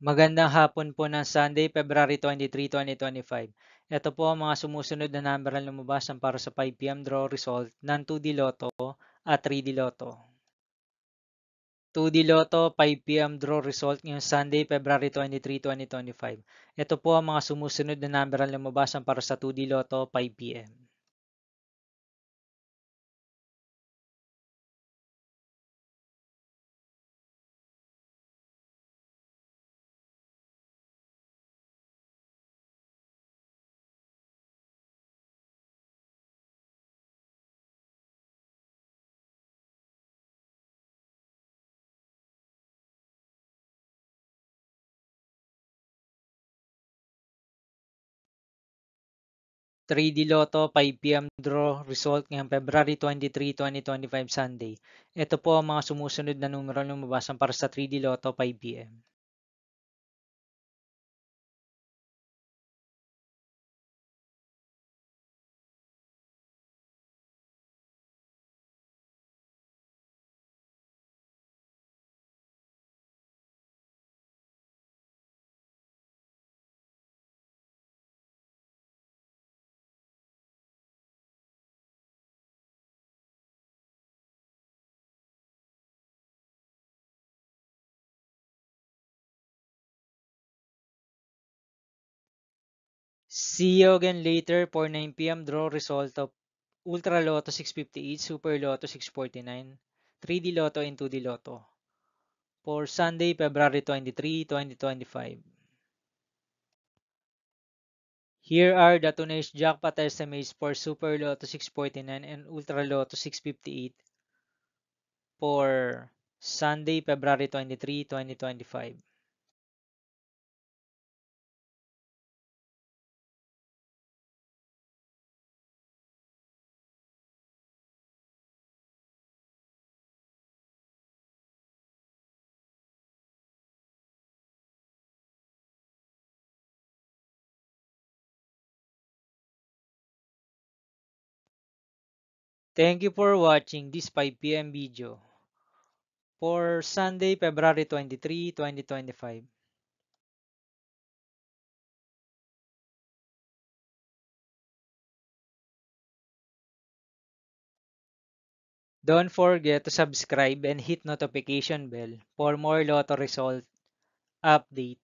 Magandang hapon po ng Sunday, February 23, 2025. Ito po ang mga sumusunod na number na lumabasan para sa 5 p.m. draw result ng 2D Lotto at 3D Lotto. 2D Lotto 5 p.m. draw result ngayong Sunday, February 23, 2025. Ito po ang mga sumusunod na number na lumabasan para sa 2D Lotto 5 p.m. 3D Lotto 5 p.m. draw result ngayong February 23, 2025 Sunday. Ito po ang mga sumusunod na numero na lumabasan para sa 3D Lotto 5 p.m. 'See you again later for 9 p.m. draw result of Ultra Lotto 658, Super Lotto 649, 3D Lotto and 2D Lotto for Sunday, February 23, 2025. Here are the today's jackpot estimates for Super Lotto 649 and Ultra Lotto 658 for Sunday, February 23, 2025. Thank you for watching this 5 p.m. video for Sunday, February 23, 2025. Don't forget to subscribe and hit notification bell for more Lotto result update.